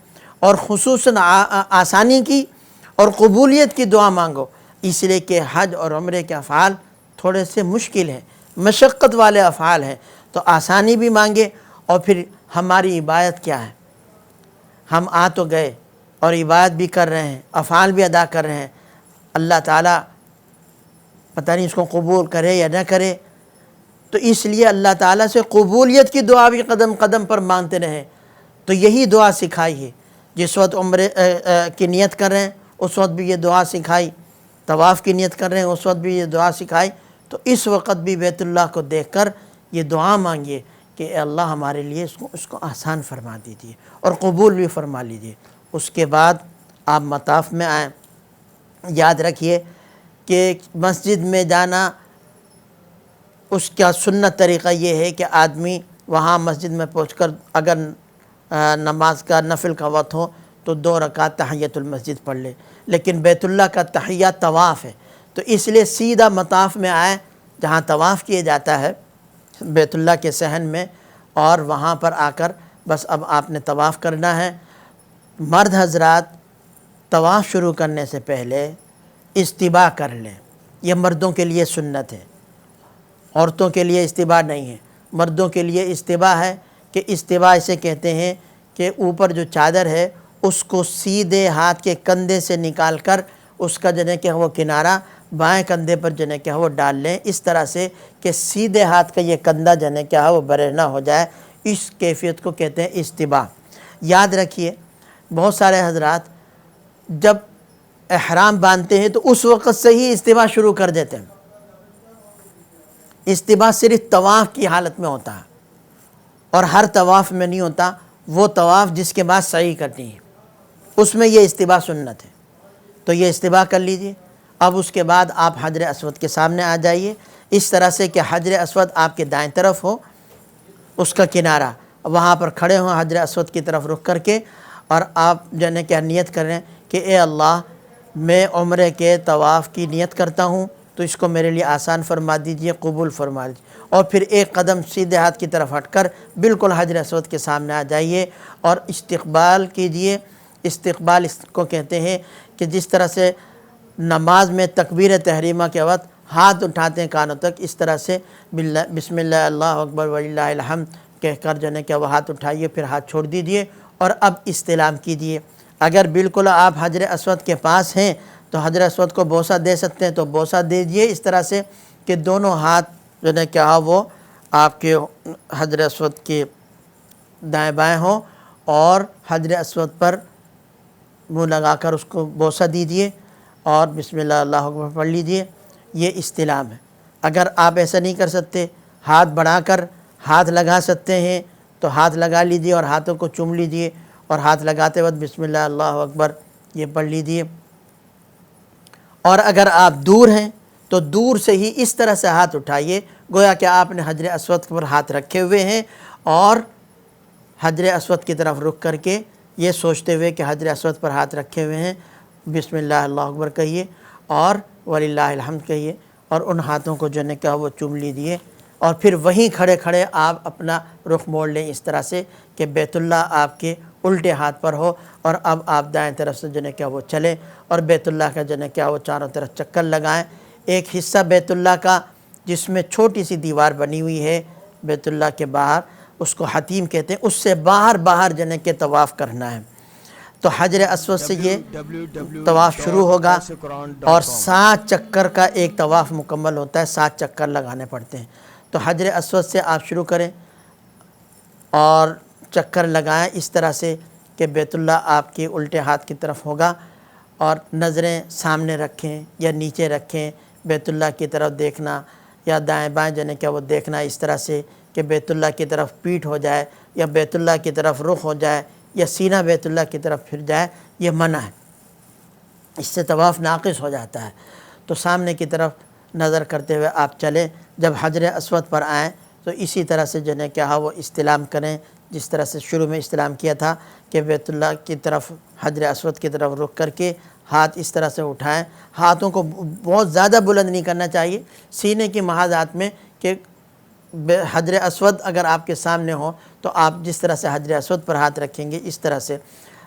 اور خصوصاً آسانی کی اور قبولیت کی دعا مانگو، اس لیے کہ حج اور عمرے کے افعال تھوڑے سے مشکل ہیں، مشقت والے افعال ہیں، تو آسانی بھی مانگے۔ اور پھر ہماری عبادت کیا ہے؟ ہم آ تو گئے اور عبادت بھی کر رہے ہیں، افعال بھی ادا کر رہے ہیں، اللہ تعالیٰ پتہ نہیں اس کو قبول کرے یا نہ کرے، تو اس لیے اللہ تعالیٰ سے قبولیت کی دعا بھی قدم قدم پر مانگتے رہیں۔ تو یہی دعا سکھائی ہے، جس وقت عمرے کی نیت کر رہے ہیں اس وقت بھی یہ دعا سکھائی، طواف کی نیت کر رہے ہیں اس وقت بھی یہ دعا سکھائی، تو اس وقت بھی بیت اللہ کو دیکھ کر یہ دعا مانگیے کہ اے اللہ ہمارے لیے اس کو آسان فرما دیجیے اور قبول بھی فرما لیجیے۔ اس کے بعد آپ مطاف میں آئیں۔ یاد رکھیے کہ مسجد میں جانا اس کا سنت طریقہ یہ ہے کہ آدمی وہاں مسجد میں پہنچ کر اگر نماز کا نفل کا وقت ہو تو 2 رکعت تحیۃ المسجد پڑھ لے، لیکن بیت اللہ کا تحیہ طواف ہے، تو اس لیے سیدھا مطاف میں آئے جہاں طواف کیا جاتا ہے بیت اللہ کے صحن میں، اور وہاں پر آ کر بس اب آپ نے طواف کرنا ہے۔ مرد حضرات طواف شروع کرنے سے پہلے استباء کر لیں، یہ مردوں کے لیے سنت ہے، عورتوں کے لیے استباء نہیں ہے۔ مردوں کے لیے استباء ہے کہ استباء اسے کہتے ہیں کہ اوپر جو چادر ہے اس کو سیدھے ہاتھ کے کندھے سے نکال کر اس کا جو ہے کہ وہ کنارہ بائیں کندھے پر جو ہے کہ وہ ڈال لیں، اس طرح سے کہ سیدھے ہاتھ کا یہ کندھا جو ہے کہ وہ برہنہ ہو جائے، اس کیفیت کو کہتے ہیں استباء۔ یاد رکھیے بہت سارے حضرات جب احرام باندھتے ہیں تو اس وقت سے ہی استباء شروع کر دیتے ہیں۔ استباء صرف طواف کی حالت میں ہوتا ہے اور ہر طواف میں نہیں ہوتا، وہ طواف جس کے بعد سعی کرنی ہے اس میں یہ استباء سنت ہے، تو یہ استباء کر لیجئے۔ اب اس کے بعد آپ حجر اسود کے سامنے آ جائیے، اس طرح سے کہ حجر اسود آپ کے دائیں طرف ہو، اس کا کنارہ، وہاں پر کھڑے ہوں حجر اسود کی طرف رخ کر کے، اور آپ جو ہے کہ نیت کریں کہ اے اللہ میں عمرے کے طواف کی نیت کرتا ہوں تو اس کو میرے لیے آسان فرما دیجئے، قبول فرما دیجئے، اور پھر ایک قدم سیدھے ہاتھ کی طرف ہٹ کر بالکل حجر اسود کے سامنے آ جائیے اور استقبال کیجئے۔ استقبال اس کو کہتے ہیں کہ جس طرح سے نماز میں تکبیر تحریمہ کے وقت ہاتھ اٹھاتے ہیں کانوں تک، اس طرح سے بسم اللہ اللہ اکبر وللہ الحمد کہہ کر جو ہے کہ وہ ہاتھ اٹھائیے، پھر ہاتھ چھوڑ دیجئے اور اب استلام کیجئے۔ اگر بالکل آپ حجر اسود کے پاس ہیں تو حجر اسود کو بوسہ دے سکتے ہیں تو بوسہ دیجئے، اس طرح سے کہ دونوں ہاتھ جو ہے کہ وہ آپ کے حجر اسود کے دائیں بائیں ہوں، اور حجر اسود پر منہ لگا کر اس کو بوسہ دیجئے اور بسم اللہ اللہ اکبر پڑھ لیجئے۔ یہ استلام ہے۔ اگر آپ ایسا نہیں کر سکتے، ہاتھ بڑھا کر ہاتھ لگا سکتے ہیں تو ہاتھ لگا لیجئے اور ہاتھوں کو چوم لیجئے، اور ہاتھ لگاتے وقت بسم اللہ اللہ اکبر یہ پڑھ لیجئے۔ اور اگر آپ دور ہیں تو دور سے ہی اس طرح سے ہاتھ اٹھائیے گویا کہ آپ نے حجر اسود پر ہاتھ رکھے ہوئے ہیں، اور حجر اسود کی طرف رخ کر کے یہ سوچتے ہوئے کہ حجر اسود پر ہاتھ رکھے ہوئے ہیں، بسم اللہ اللہ اکبر کہیے اور وللہ الحمد کہیے، اور ان ہاتھوں کو جو نے کہا وہ چوم لیجیے، اور پھر وہیں کھڑے کھڑے آپ اپنا رخ موڑ لیں اس طرح سے کہ بیت اللہ آپ کے الٹے ہاتھ پر ہو، اور اب آپ دائیں طرف سے جو نے کیا وہ چلیں اور بیت اللہ کا جو نے کیا وہ چاروں طرف چکر لگائیں۔ ایک حصہ بیت اللہ کا جس میں چھوٹی سی دیوار بنی ہوئی ہے بیت اللہ کے باہر، اس کو حتیم کہتے ہیں، اس سے باہر جو نے کہ طواف کرنا ہے۔ تو حجر اسود سے یہ طواف شروع ہوگا اور 7 چکر کا ایک طواف مکمل ہوتا ہے، 7 چکر لگانے پڑتے ہیں۔ تو حجر اسود سے آپ شروع کریں اور چکر لگائیں اس طرح سے کہ بیت اللہ آپ کے الٹے ہاتھ کی طرف ہوگا، اور نظریں سامنے رکھیں یا نیچے رکھیں، بیت اللہ کی طرف دیکھنا یا دائیں بائیں جو ہے کہ وہ دیکھنا اس طرح سے کہ بیت اللہ کی طرف پیٹھ ہو جائے یا بیت اللہ کی طرف رخ ہو جائے یا سینہ بیت اللہ کی طرف پھر جائے، یہ منع ہے، اس سے طواف ناقص ہو جاتا ہے۔ تو سامنے کی طرف نظر کرتے ہوئے آپ چلیں، جب حجر اسود پر آئیں تو اسی طرح سے جو ہے کہا وہ استلام کریں، جس طرح سے شروع میں استلام کیا تھا کہ بیت اللہ کی طرف حجر اسود کی طرف رخ کر کے ہاتھ اس طرح سے اٹھائیں۔ ہاتھوں کو بہت زیادہ بلند نہیں کرنا چاہیے، سینے کی محاذات میں، کہ حجر اسود اگر آپ کے سامنے ہو تو آپ جس طرح سے حجر اسود پر ہاتھ رکھیں گے اس طرح سے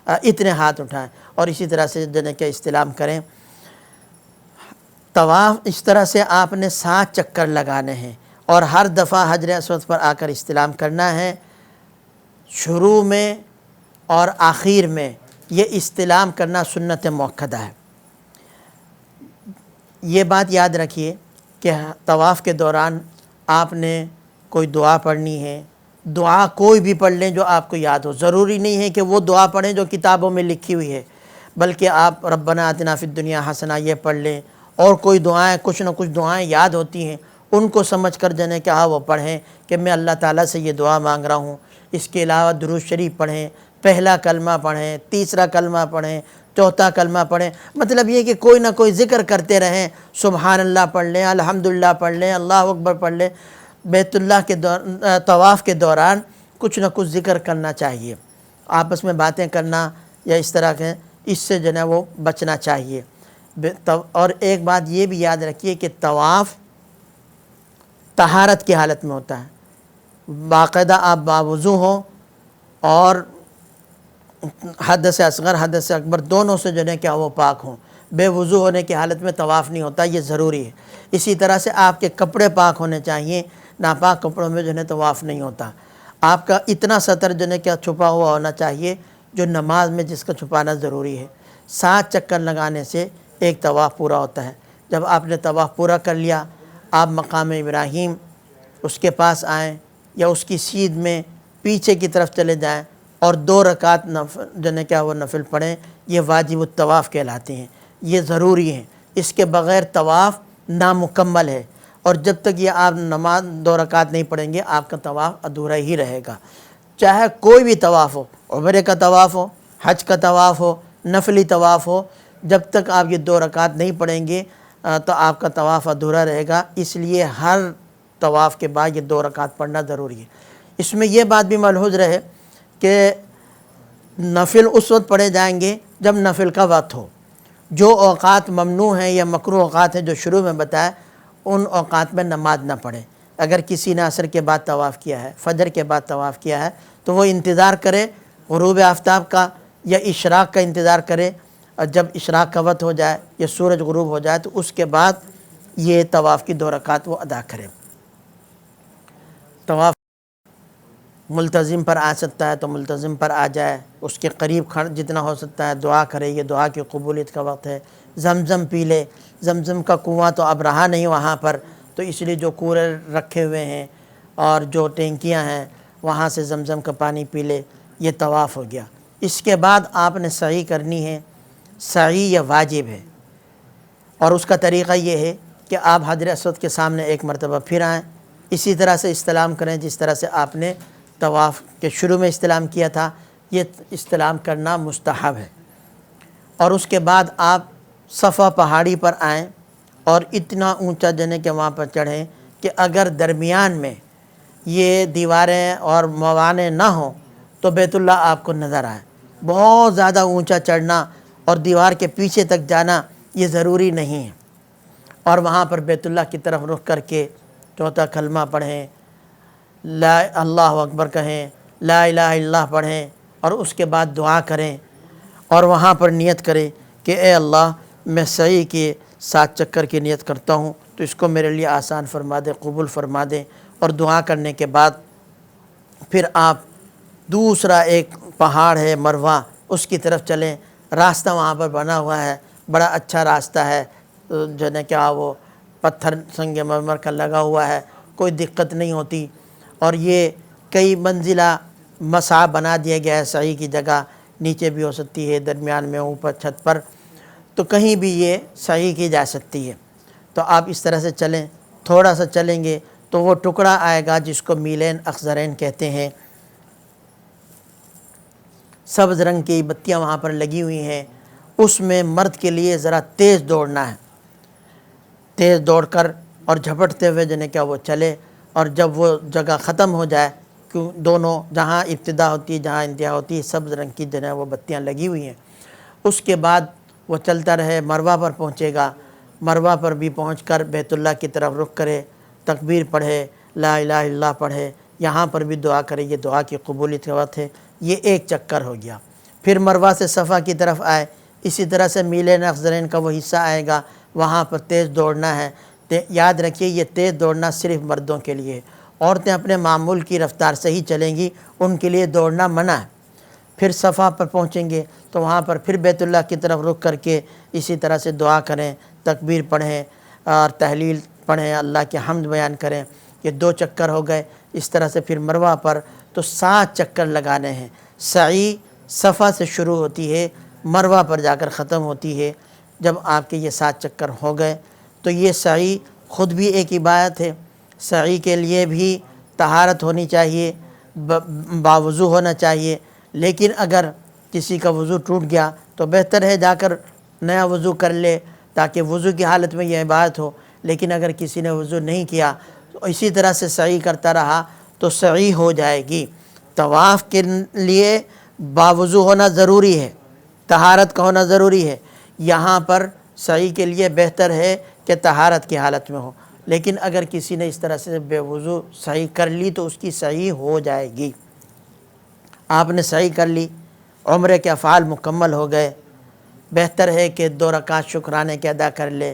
اتنے ہاتھ اٹھائیں، اور اسی طرح سے جو ہے کہ استلام کریں۔ طواف اس طرح سے آپ نے 7 چکر لگانے ہیں اور ہر دفعہ حجر اسود پر آ کر استلام کرنا ہے۔ شروع میں اور آخر میں یہ استلام کرنا سنت موقدہ ہے۔ یہ بات یاد رکھیے کہ طواف کے دوران آپ نے کوئی دعا پڑھنی ہے، دعا کوئی بھی پڑھ لیں جو آپ کو یاد ہو، ضروری نہیں ہے کہ وہ دعا پڑھیں جو کتابوں میں لکھی ہوئی ہے، بلکہ آپ ربنا آتنا فی الدنیا حسنہ یہ پڑھ لیں، اور کوئی دعائیں کچھ نہ کچھ دعائیں یاد ہوتی ہیں ان کو سمجھ کر جانے کہ وہ پڑھیں کہ میں اللہ تعالیٰ سے یہ دعا مانگ رہا ہوں۔ اس کے علاوہ درود شریف پڑھیں، پہلا کلمہ پڑھیں، تیسرا کلمہ پڑھیں، چوتھا کلمہ پڑھیں، مطلب یہ کہ کوئی نہ کوئی ذکر کرتے رہیں، سبحان اللہ پڑھ لیں، الحمدللہ پڑھ لیں، اللہ اکبر پڑھ لیں۔ بیت اللہ کے طواف کے دوران کچھ نہ کچھ ذکر کرنا چاہیے، آپس میں باتیں کرنا یا اس طرح کے اس سے جو ہے وہ بچنا چاہیے۔ اور ایک بات یہ بھی یاد رکھیے کہ طواف طہارت کی حالت میں ہوتا ہے، باقاعدہ آپ باوضو ہوں اور حدث اصغر حدث اکبر دونوں سے جو ہے کہ وہ پاک ہوں۔ بے وضو ہونے کی حالت میں طواف نہیں ہوتا، یہ ضروری ہے۔ اسی طرح سے آپ کے کپڑے پاک ہونے چاہیے، ناپاک کپڑوں میں جو ہے طواف نہیں ہوتا۔ آپ کا اتنا سطر جو ہے کیا چھپا ہوا ہونا چاہیے جو نماز میں جس کا چھپانا ضروری ہے۔ 7 چکر لگانے سے ایک طواف پورا ہوتا ہے۔ جب آپ نے طواف پورا کر لیا، آپ مقام ابراہیم اس کے پاس آئیں یا اس کی سیدھ میں پیچھے کی طرف چلے جائیں اور 2 رکعت جو ہے کیا وہ نفل پڑھیں، یہ واجب الطواف کہلاتے ہیں، یہ ضروری ہیں۔ اس کے بغیر طواف نامکمل ہے، اور جب تک یہ آپ نماز 2 رکعت نہیں پڑھیں گے آپ کا طواف ادھورا ہی رہے گا، چاہے کوئی بھی طواف ہو، عمرے کا طواف ہو، حج کا طواف ہو، نفلی طواف ہو، جب تک آپ یہ 2 رکعت نہیں پڑھیں گے تو آپ کا طواف ادھورا رہے گا۔ اس لیے ہر طواف کے بعد یہ 2 رکعت پڑھنا ضروری ہے۔ اس میں یہ بات بھی ملحوظ رہے کہ نفل اس وقت پڑھے جائیں گے جب نفل کا وقت ہو۔ جو اوقات ممنوع ہیں یا مکروہ اوقات ہیں جو شروع میں بتایا، ان اوقات میں نماز نہ پڑھیں۔ اگر کسی نے عصر کے بعد طواف کیا ہے، فجر کے بعد طواف کیا ہے، تو وہ انتظار کرے غروب آفتاب کا یا اشراق کا انتظار کرے، اور جب اشراق کا وقت ہو جائے یا سورج غروب ہو جائے تو اس کے بعد یہ طواف کی 2 رکعت وہ ادا کرے۔ طواف ملتزم پر آ سکتا ہے تو ملتزم پر آ جائے، اس کے قریب جتنا ہو سکتا ہے دعا کرے، یہ دعا کی قبولیت کا وقت ہے۔ زمزم پی لے، زمزم کا کنواں تو اب رہا نہیں وہاں پر، تو اس لیے جو کولر رکھے ہوئے ہیں اور جو ٹینکیاں ہیں وہاں سے زمزم کا پانی پی لے، یہ طواف ہو گیا۔ اس کے بعد آپ نے سعی کرنی ہے، سعی یہ واجب ہے، اور اس کا طریقہ یہ ہے کہ آپ حجر اسود کے سامنے ایک مرتبہ پھر آئیں، اسی طرح سے استلام کریں جس طرح سے آپ نے طواف کے شروع میں استلام کیا تھا۔ یہ استلام کرنا مستحب ہے۔ اور اس کے بعد آپ صفا پہاڑی پر آئیں اور اتنا اونچا جنے کہ وہاں پر چڑھیں کہ اگر درمیان میں یہ دیواریں اور موانع نہ ہوں تو بیت اللہ آپ کو نظر آئے۔ بہت زیادہ اونچا چڑھنا اور دیوار کے پیچھے تک جانا یہ ضروری نہیں ہے، اور وہاں پر بیت اللہ کی طرف رخ کر کے 4تھا کلمہ پڑھیں، لا اللہ اکبر کہیں، لا الہ الا اللہ پڑھیں، اور اس کے بعد دعا کریں، اور وہاں پر نیت کریں کہ اے اللہ میں سعی کے 7 چکر کی نیت کرتا ہوں تو اس کو میرے لیے آسان فرما دے، قبول فرما دے۔ اور دعا کرنے کے بعد پھر آپ دوسرا ایک پہاڑ ہے مروہ، اس کی طرف چلیں۔ راستہ وہاں پر بنا ہوا ہے، بڑا اچھا راستہ ہے، جو ہے کیا وہ پتھر سنگ مرمر کا لگا ہوا ہے، کوئی دقت نہیں ہوتی۔ اور یہ کئی منزلہ مسعی بنا دیا گیا ہے، سعی کی جگہ نیچے بھی ہو سکتی ہے، درمیان میں، اوپر چھت پر، تو کہیں بھی یہ سعی کی جا سکتی ہے۔ تو آپ اس طرح سے چلیں، تھوڑا سا چلیں گے تو وہ ٹکڑا آئے گا جس کو میلین اخضرین کہتے ہیں، سبز رنگ کی بتیاں وہاں پر لگی ہوئی ہیں۔ اس میں مرد کے لیے ذرا تیز دوڑنا ہے، تیز دوڑ کر اور جھپٹتے ہوئے جنہیں کیا وہ چلے، اور جب وہ جگہ ختم ہو جائے، دونوں جہاں ابتدا ہوتی ہے جہاں انتہا ہوتی ہے سبز رنگ کی جو ہے وہ بتیاں لگی ہوئی ہیں، اس کے بعد وہ چلتا رہے، مروہ پر پہنچے گا۔ مروہ پر بھی پہنچ کر بیت اللہ کی طرف رخ کرے، تکبیر پڑھے، لا الہ الا اللہ پڑھے، یہاں پر بھی دعا کرے، یہ دعا کی قبولیت کا وقت ہے۔ یہ ایک چکر ہو گیا۔ پھر مروہ سے صفا کی طرف آئے، اسی طرح سے میلین اخضرین کا وہ حصہ آئے گا، وہاں پر تیز دوڑنا ہے۔ یاد رکھیے یہ تیز دوڑنا صرف مردوں کے لیے ہے، عورتیں اپنے معمول کی رفتار سے ہی چلیں گی، ان کے لیے دوڑنا منع ہے۔ پھر صفا پر پہنچیں گے تو وہاں پر پھر بیت اللہ کی طرف رخ کر کے اسی طرح سے دعا کریں، تکبیر پڑھیں اور تحلیل پڑھیں، اللہ کی حمد بیان کریں۔ یہ 2 چکر ہو گئے۔ اس طرح سے پھر مروہ پر تو 7 چکر لگانے ہیں۔ سعی صفا سے شروع ہوتی ہے، مروہ پر جا کر ختم ہوتی ہے۔ جب آپ کے یہ 7 چکر ہو گئے تو یہ سعی خود بھی ایک عبادت ہے۔ سعی کے لیے بھی طہارت ہونی چاہیے، باوضو ہونا چاہیے، لیکن اگر کسی کا وضو ٹوٹ گیا تو بہتر ہے جا کر نیا وضو کر لے تاکہ وضو کی حالت میں یہ عبادت ہو۔ لیکن اگر کسی نے وضو نہیں کیا تو اسی طرح سے سعی کرتا رہا تو سعی ہو جائے گی۔ طواف کے لیے باوضو ہونا ضروری ہے، طہارت کا ہونا ضروری ہے۔ یہاں پر سعی کے لیے بہتر ہے کہ طہارت کی حالت میں ہو، لیکن اگر کسی نے اس طرح سے بے وضو سعی کر لی تو اس کی سعی ہو جائے گی۔ آپ نے سعی کر لی، عمرے کے افعال مکمل ہو گئے، بہتر ہے کہ 2 رکعت شکرانے کے ادا کر لے،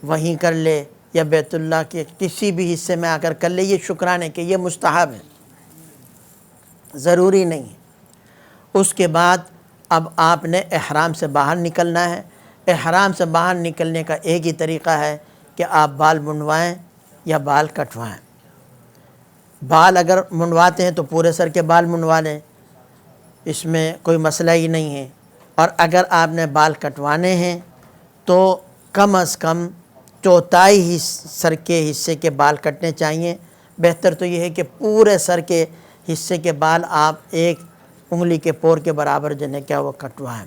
وہیں کر لے یا بیت اللہ کے کسی بھی حصے میں آ کر کر لے۔ یہ شکرانے کے یہ مستحب ہے، ضروری نہیں ہے۔ اس کے بعد اب آپ نے احرام سے باہر نکلنا ہے۔ احرام سے باہر نکلنے کا ایک ہی طریقہ ہے کہ آپ بال منڈوائیں یا بال کٹوائیں۔ بال اگر منڈواتے ہیں تو پورے سر کے بال منڈوا لیں، اس میں کوئی مسئلہ ہی نہیں ہے۔ اور اگر آپ نے بال کٹوانے ہیں تو کم از کم 1/4 سر کے حصے کے بال کٹنے چاہیے۔ بہتر تو یہ ہے کہ پورے سر کے حصے کے بال آپ 1 انگلی کے پور کے برابر جنہیں کیا وہ کٹوائیں۔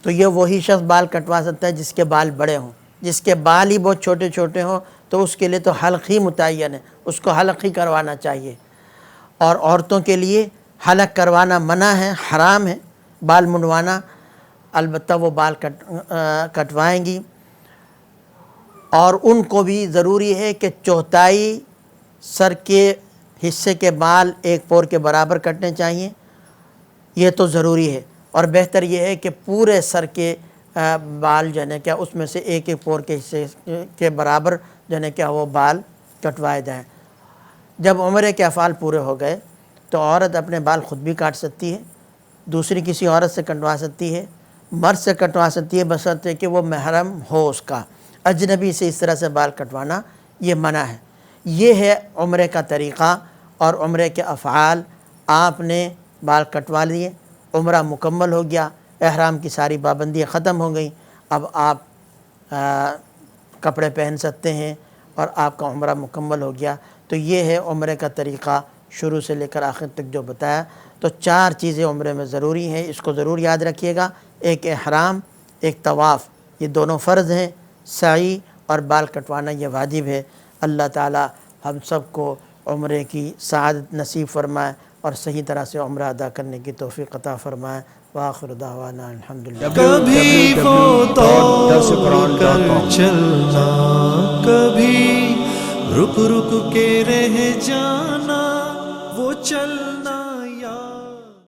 تو یہ وہی شخص بال کٹوا سکتا ہے جس کے بال بڑے ہوں۔ جس کے بال ہی بہت چھوٹے چھوٹے ہوں تو اس کے لیے تو حلق ہی متعین ہے، اس کو حلق ہی کروانا چاہیے۔ اور عورتوں کے لیے حلق کروانا منع ہے، حرام ہے بال منڈوانا، البتہ وہ بال کٹوائیں گی۔ اور ان کو بھی ضروری ہے کہ 1/4 سر کے حصے کے بال 1 پور کے برابر کٹنے چاہیے، یہ تو ضروری ہے۔ اور بہتر یہ ہے کہ پورے سر کے بال جو ہے کیا اس میں سے 1 پور کے حصے کے برابر جو ہے کیا وہ بال کٹوائے جائیں۔ جب عمرے کے افعال پورے ہو گئے تو عورت اپنے بال خود بھی کاٹ سکتی ہے، دوسری کسی عورت سے کٹوا سکتی ہے، مرد سے کٹوا سکتی ہے، بشرطے کہ وہ محرم ہو اس کا۔ اجنبی سے اس طرح سے بال کٹوانا یہ منع ہے۔ یہ ہے عمرے کا طریقہ اور عمرے کے افعال۔ آپ نے بال کٹوا لیے، عمرہ مکمل ہو گیا، احرام کی ساری پابندیاں ختم ہو گئیں۔ اب آپ کپڑے پہن سکتے ہیں اور آپ کا عمرہ مکمل ہو گیا۔ تو یہ ہے عمرے کا طریقہ شروع سے لے کر آخر تک جو بتایا۔ تو 4 چیزیں عمرے میں ضروری ہیں، اس کو ضرور یاد رکھیے گا۔ ایک احرام، ایک طواف، یہ دونوں فرض ہیں، سعی اور بال کٹوانا یہ واجب ہے۔ اللہ تعالی ہم سب کو عمرے کی سعادت نصیب فرمائے اور صحیح طرح سے عمرہ ادا کرنے کی توفیق عطا فرمائے۔ وآخر دعوانا الحمدللہ۔ کبھی وہ دوڑ کر چلنا، کبھی رک رک کے رہ جانا، وہ چلنا